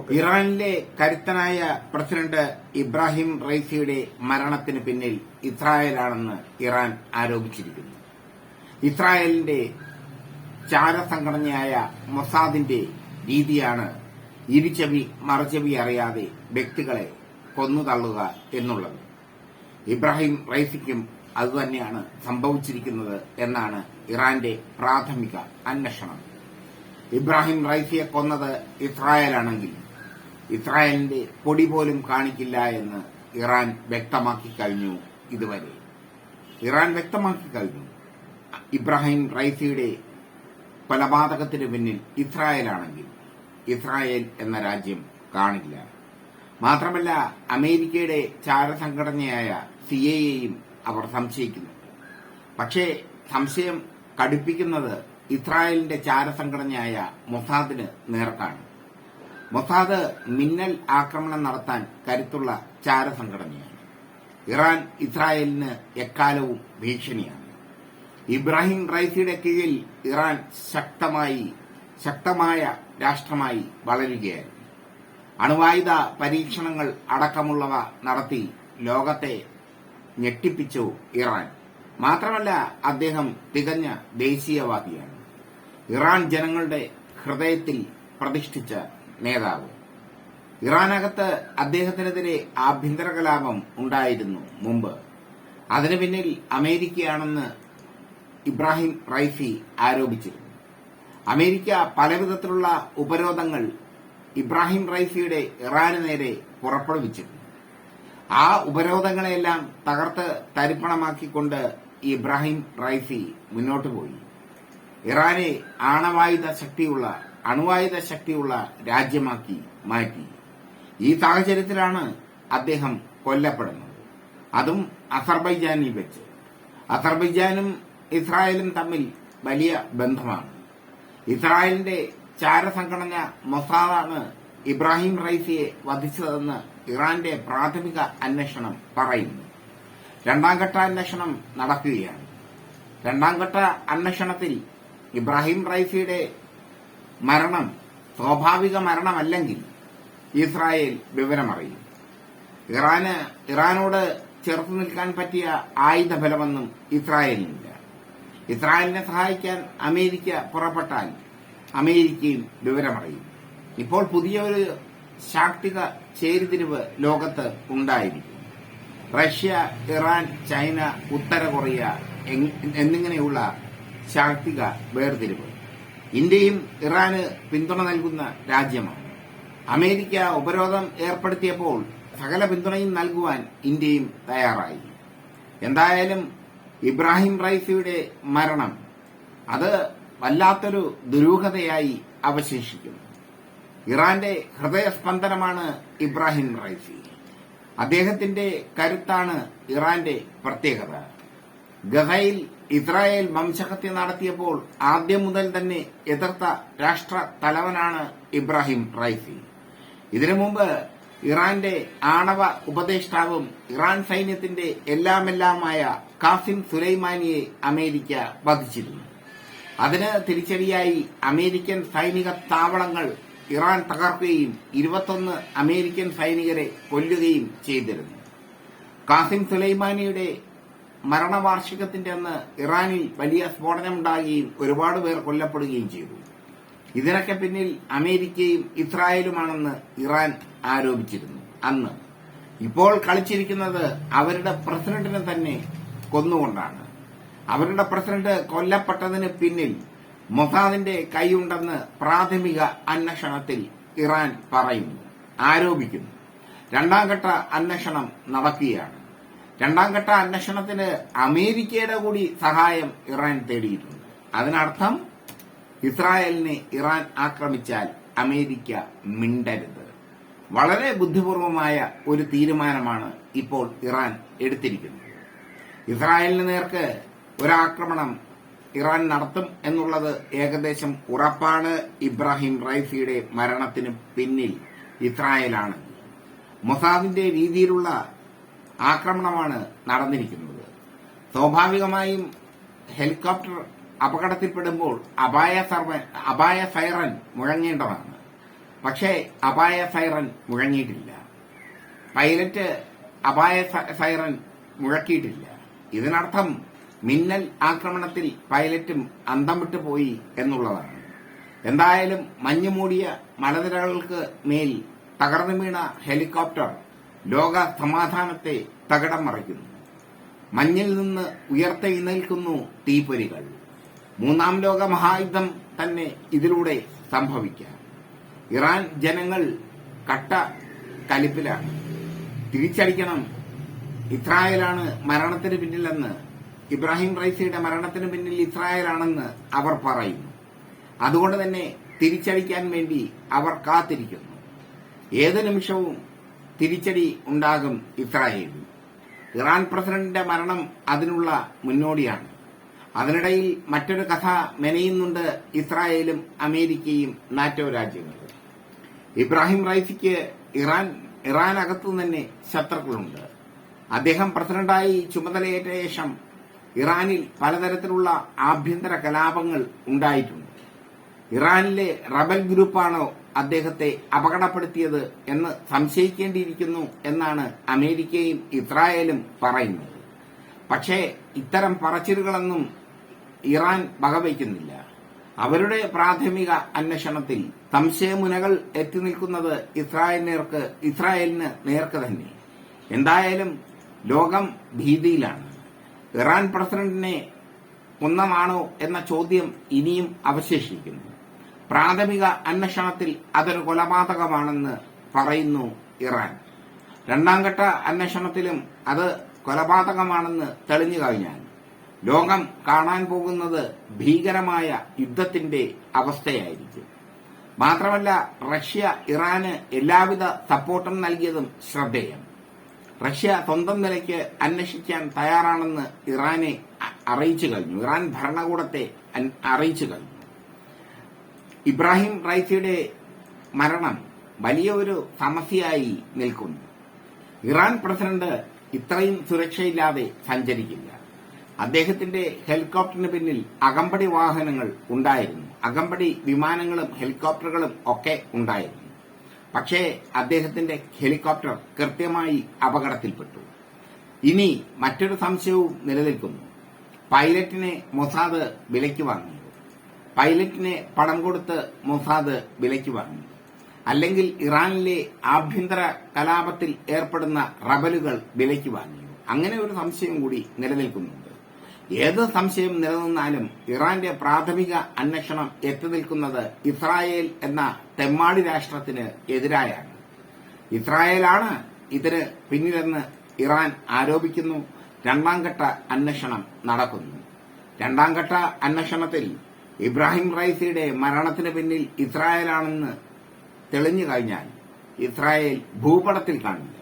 ഇറാനിലെ കരുത്തനായ പ്രസിഡന്റ് ഇബ്രാഹിം റൈസിയുടെ മരണത്തിന് പിന്നിൽ ഇസ്രായേലാണെന്ന് ഇറാൻ ആരോപിച്ചിരിക്കുന്നു. ഇസ്രായേലിന്റെ ചാരസംഘടനയായ മൊസാദിന്റെ രീതിയാണ് ഇരുചെവി മറുചെവി അറിയാതെ വ്യക്തികളെ കൊന്നുതള്ളുക എന്നുള്ളത്. ഇബ്രാഹിം റൈസിക്കും അതുതന്നെയാണ് സംഭവിച്ചിരിക്കുന്നത് എന്നാണ് ഇറാന്റെ പ്രാഥമിക അന്വേഷണം. ഇബ്രാഹിം റൈസിയെ കൊന്നത് ഇസ്രായേലാണെങ്കിൽ ഇസ്രായേലിന്റെ പൊടി പോലും കാണിക്കില്ല എന്ന് ഇറാൻ വ്യക്തമാക്കി കഴിഞ്ഞു. ഇതുവരെ ഇറാൻ വ്യക്തമാക്കി കഴിഞ്ഞു ഇബ്രാഹിം റൈസിയുടെ കൊലപാതകത്തിന് പിന്നിൽ ഇസ്രായേലാണെങ്കിൽ ഇസ്രായേൽ എന്ന രാജ്യം കാണില്ല. മാത്രമല്ല, അമേരിക്കയുടെ ചാരസംഘടനയായ സിഐഎയും അവർ സംശയിക്കുന്നു. പക്ഷേ സംശയം കടുപ്പിക്കുന്നത് ഇസ്രായേലിന്റെ ചാരസംഘടനയായ മൊസാദിന് നേർക്കാണ്. മൊസാദ് മിന്നൽ ആക്രമണം നടത്താൻ കരുത്തുള്ള ചാരസംഘടനയാണ്. ഇറാൻ ഇസ്രായേലിന് എക്കാലവും ഭീഷണിയാണ്. ഇബ്രാഹിം റൈസിയുടെ കീഴിൽ ഇറാൻ ശക്തമായ രാഷ്ട്രമായി വളരുകയായിരുന്നു. അണുവായുധ പരീക്ഷണങ്ങൾ അടക്കമുള്ളവ നടത്തി ലോകത്തെ ഞെട്ടിപ്പിച്ചു ഇറാൻ. മാത്രമല്ല, അദ്ദേഹം തികഞ്ഞ ദേശീയവാദിയാണ്. ഇറാൻ ജനങ്ങളുടെ ഹൃദയത്തിൽ പ്രതിഷ്ഠിച്ച നേതാവ്. ഇറാനകത്ത് അദ്ദേഹത്തിനെതിരെ ആഭ്യന്തര കലാപം ഉണ്ടായിരുന്നു മുമ്പ്. അതിനു പിന്നിൽ അമേരിക്കയാണെന്ന് ഇബ്രാഹിം റൈസി ആരോപിച്ചിരുന്നു. അമേരിക്ക പലവിധത്തിലുള്ള ഉപരോധങ്ങൾ ഇബ്രാഹിം റൈസിയുടെ ഇറാന് നേരെ പുറപ്പെടുവിച്ചിരുന്നു. ആ ഉപരോധങ്ങളെല്ലാം തകർത്ത് തരിപ്പണമാക്കിക്കൊണ്ട് ഇബ്രാഹിം റൈസി മുന്നോട്ടു പോയി. ഇറാനെ അണുവായുധ ശക്തിയുള്ള രാജ്യമാക്കി മാറ്റി. ഈ സാഹചര്യത്തിലാണ് അദ്ദേഹം കൊല്ലപ്പെടുന്നത്. അതും അസർബൈജാനിൽ വെച്ച്. അസർബൈജാനും ഇസ്രായേലും തമ്മിൽ വലിയ ബന്ധമാണ്. ഇസ്രായേലിന്റെ ചാരസംഘടന മൊസാദാണ് ഇബ്രാഹിം റൈസിയെ വധിച്ചതെന്ന് ഇറാന്റെ പ്രാഥമിക അന്വേഷണം പറയുന്നു. രണ്ടാംഘട്ട അന്വേഷണം നടക്കുകയാണ്. രണ്ടാംഘട്ട അന്വേഷണത്തിൽ ഇബ്രാഹിം റൈസിയുടെ മരണം സ്വാഭാവിക മരണമല്ലെങ്കിൽ ഇസ്രായേൽ വിവരമറിയും. ഇറാനോട് ചെറുത്തു നിൽക്കാൻ പറ്റിയ ആയുധബലമൊന്നും ഇസ്രായേലിനില്ല. ഇസ്രായേലിനെ സഹായിക്കാൻ അമേരിക്ക പുറപ്പെട്ടാൽ അമേരിക്കയും വിവരമറിയും. ഇപ്പോൾ പുതിയൊരു ശാക്തിക ചേരിതിരിവ് ലോകത്ത് ഉണ്ടായിരിക്കും. റഷ്യ, ഇറാൻ, ചൈന, ഉത്തര കൊറിയ എന്നിങ്ങനെയുള്ള ശാക്തിക വേർതിരിവ്. ഇന്ത്യയും ഇറാന് പിന്തുണ നൽകുന്ന രാജ്യമാണ്. അമേരിക്ക ഉപരോധം ഏർപ്പെടുത്തിയപ്പോൾ സകല പിന്തുണയും നൽകുവാൻ ഇന്ത്യയും തയ്യാറായി. എന്തായാലും ഇബ്രാഹിം റൈസിയുടെ മരണം അത് വല്ലാത്തൊരു ദുരൂഹതയായി അവശേഷിക്കുന്നു. ഇറാന്റെ ഹൃദയസ്പന്ദനമാണ് ഇബ്രാഹിം റൈസി. അദ്ദേഹത്തിന്റെ കരുത്താണ് ഇറാന്റെ പ്രത്യേകത. ഗസയിൽ ഇസ്രായേൽ വംശഹത്യ നടത്തിയപ്പോൾ ആദ്യം മുതൽ തന്നെ എതിർത്ത രാഷ്ട്ര തലവനാണ് ഇബ്രാഹിം റൈസി. ഇതിനു മുമ്പ് ഇറാന്റെ ആണവ ഉപദേഷ്ടാവും ഇറാൻ സൈന്യത്തിന്റെ എല്ലാമെല്ലാമായ കാസിം സുലൈമാനിയെ അമേരിക്ക വധിച്ചിരുന്നു. അതിന് തിരിച്ചടിയായി അമേരിക്കൻ സൈനിക താവളങ്ങൾ ഇറാൻ തകർക്കുകയും 21 അമേരിക്കൻ സൈനികരെ കൊല്ലുകയും ചെയ്തിരുന്നു. കാസിം സുലൈമാനിയുടെ മരണവാർഷികത്തിന്റെ അന്ന് ഇറാനിൽ വലിയ സ്ഫോടനമുണ്ടാകുകയും ഒരുപാട് പേർ കൊല്ലപ്പെടുകയും ചെയ്തു. ഇതിനൊക്കെ പിന്നിൽ അമേരിക്കയും ഇസ്രായേലുമാണെന്ന് ഇറാൻ ആരോപിച്ചിരുന്നു അന്ന്. ഇപ്പോൾ കളിച്ചിരിക്കുന്നത് അവരുടെ പ്രസിഡന്റിനെ തന്നെ കൊന്നുകൊണ്ടാണ്. അവരുടെ പ്രസിഡന്റ് കൊല്ലപ്പെട്ടതിന് പിന്നിൽ മൊസാദിന്റെ കൈയുണ്ടെന്ന് പ്രാഥമിക അന്വേഷണത്തിൽ ഇറാൻ പറയുന്നു, ആരോപിക്കുന്നു. രണ്ടാംഘട്ട അന്വേഷണം നടക്കുകയാണ്. രണ്ടാംഘട്ട അന്വേഷണത്തിന് അമേരിക്കയുടെ കൂടി സഹായം ഇറാൻ തേടിയിട്ടുണ്ട്. അതിനർത്ഥം ഇസ്രായേലിനെ ഇറാൻ ആക്രമിച്ചാൽ അമേരിക്ക മിണ്ടരുത്. വളരെ ബുദ്ധിപൂർവമായ ഒരു തീരുമാനമാണ് ഇപ്പോൾ ഇറാൻ എടുത്തിരിക്കുന്നത്. ഇസ്രായേലിന് നേർക്ക് ഒരാക്രമണം ഇറാൻ നടത്തും എന്നുള്ളത് ഏകദേശം ഉറപ്പാണ്. ഇബ്രാഹിം റൈസിയുടെ മരണത്തിന് പിന്നിൽ ഇസ്രായേലാണ്. മൊസാദിന്റെ രീതിയിലുള്ള ആക്രമണമാണ് നടന്നിരിക്കുന്നത്. സ്വാഭാവികമായും ഹെലികോപ്റ്റർ അപകടത്തിൽപ്പെടുമ്പോൾ അപായ സൈറൻ മുഴങ്ങേണ്ടതാണ്. പക്ഷേ അപായ സൈറൻ മുഴങ്ങിയിട്ടില്ല. പൈലറ്റ് അപായ സൈറൻ മുഴക്കിയിട്ടില്ല. ഇതിനർത്ഥം മിന്നൽ ആക്രമണത്തിൽ പൈലറ്റും അന്തം വിട്ടു പോയി എന്നുള്ളതാണ്. എന്തായാലും മഞ്ഞുമൂടിയ മലനിരകൾക്ക് മേൽ തകർന്നു വീണ ഹെലികോപ്റ്റർ ലോക സമാധാനത്തെ തകിടം മറിക്കുന്നു. മഞ്ഞിൽ നിന്ന് ഉയർത്തെഴുന്നേൽക്കുന്നു തീപ്പൊരികൾ. മൂന്നാം ലോക മഹായുദ്ധം തന്നെ ഇതിലൂടെ സംഭവിക്കാം. ഇറാൻ ജനങ്ങൾ കട്ട കലിപ്പിലാണ്. തിരിച്ചടിക്കണം, ഇസ്രായേലാണ് മരണത്തിന് പിന്നിലെന്ന്, ഇബ്രാഹിം റൈസിയുടെ മരണത്തിന് പിന്നിൽ ഇസ്രായേലാണെന്ന് അവർ പറയുന്നു. അതുകൊണ്ട് തന്നെ തിരിച്ചടിക്കാൻ വേണ്ടി അവർ കാത്തിരിക്കുന്നു. ഏത് നിമിഷവും തിരിച്ചടി ഉണ്ടാകും ഇസ്രായേലിൽ. ഇറാൻ പ്രസിഡന്റിന്റെ മരണം അതിനുള്ള മുന്നോടിയാണ്. അതിനിടയിൽ മറ്റൊരു കഥ മെനയുന്നുണ്ട് ഇസ്രായേലും അമേരിക്കയും നാറ്റോ രാജ്യങ്ങളും. ഇബ്രാഹിം റൈസിക്ക് ഇറാനകത്തു തന്നെ ശത്രുക്കളുണ്ട്. അദ്ദേഹം പ്രസിഡന്റായി ചുമതലയേറ്റ ശേഷം ഇറാനിൽ പലതരത്തിലുള്ള ആഭ്യന്തര കലാപങ്ങൾ ഉണ്ടായിട്ടുണ്ട്. ഇറാനിലെ റബൽ ഗ്രൂപ്പാണോ അദ്ദേഹത്തെ അപകടപ്പെടുത്തിയത് എന്ന് സംശയിക്കേണ്ടിയിരിക്കുന്നു എന്നാണ് അമേരിക്കയും ഇസ്രായേലും പറയുന്നത്. പക്ഷേ ഇത്തരം പറച്ചിലുകളൊന്നും ഇറാൻ വകവയ്ക്കുന്നില്ല. അവരുടെ പ്രാഥമിക അന്വേഷണത്തിൽ സംശയമുനകൾ എത്തി നിൽക്കുന്നത് ഇസ്രായേലിന് നേർക്ക് തന്നെ. എന്തായാലും ലോകം ഭീതിയിലാണ്. ഇറാൻ പ്രസിഡന്റിനെ കൊന്നതാണോ എന്ന ചോദ്യം ഇനിയും അവശേഷിക്കുന്നു. പ്രാഥമിക അന്വേഷണത്തിൽ അതൊരു കൊലപാതകമാണെന്ന് പറയുന്നു ഇറാൻ. രണ്ടാംഘട്ട അന്വേഷണത്തിലും അത് കൊലപാതകമാണെന്ന് തെളിഞ്ഞു കഴിഞ്ഞാൽ ലോകം കാണാൻ പോകുന്നത് ഭീകരമായ യുദ്ധത്തിന്റെ അവസ്ഥയായിരിക്കും. മാത്രമല്ല, റഷ്യ ഇറാന് എല്ലാവിധ സപ്പോർട്ടും നൽകിയതും ശ്രദ്ധേയം. റഷ്യ സ്വന്തം നിലയ്ക്ക് അന്വേഷിക്കാൻ തയ്യാറാണെന്ന് ഇറാനെ അറിയിച്ചു കഴിഞ്ഞു. ഇറാൻ ഭരണകൂടത്തെ അറിയിച്ചു കഴിഞ്ഞു. ഇബ്രാഹിം റൈസിയുടെ മരണം വലിയ ഒരു സമസ്യയായി നിൽക്കുന്നു. ഇറാൻ പ്രസിഡന്റ് ഇത്രയും സുരക്ഷയില്ലാതെ സഞ്ചരിക്കില്ല. അദ്ദേഹത്തിന്റെ ഹെലികോപ്റ്ററിന് പിന്നിൽ അകമ്പടി വാഹനങ്ങൾ ഉണ്ടായിരുന്നു. അകമ്പടി വിമാനങ്ങളും ഹെലികോപ്റ്ററുകളും ഒക്കെ ഉണ്ടായിരുന്നു. പക്ഷേ അദ്ദേഹത്തിന്റെ ഹെലികോപ്റ്റർ കൃത്യമായി അപകടത്തിൽപ്പെട്ടു. ഇനി മറ്റൊരു സംശയവും നിലനിൽക്കുന്നു. പൈലറ്റിനെ മൊസാദ് വിലയ്ക്ക് വാങ്ങി. പൈലറ്റിനെ പണം കൊടുത്ത് മൊസാദ് വിലയ്ക്ക് വാങ്ങി. അല്ലെങ്കിൽ ഇറാനിലെ ആഭ്യന്തര കലാപത്തിൽ ഏർപ്പെടുന്ന റബലുകൾ വിലയ്ക്ക് വാങ്ങി. അങ്ങനെ ഒരു സംശയം കൂടി നിലനിൽക്കുന്നുണ്ട്. ഏത് സംശയം നിലനിന്നാലും ഇറാന്റെ പ്രാഥമിക അന്വേഷണം എത്തി നിൽക്കുന്നത് ഇസ്രായേൽ എന്ന തെമ്മാടി രാഷ്ട്രത്തിന് എതിരായാണ്. ഇസ്രായേലാണ് ഇതിന് പിന്നിലെന്ന് ഇറാൻ ആരോപിക്കുന്നു. രണ്ടാംഘട്ട അന്വേഷണം നടക്കുന്നു. രണ്ടാംഘട്ട അന്വേഷണത്തിൽ ഇബ്രാഹിം റൈസിയുടെ മരണത്തിന് പിന്നിൽ ഇസ്രായേലാണെന്ന് തെളിഞ്ഞു കഴിഞ്ഞാൽ ഇസ്രായേൽ ഭൂപടത്തിൽ കാണില്ല.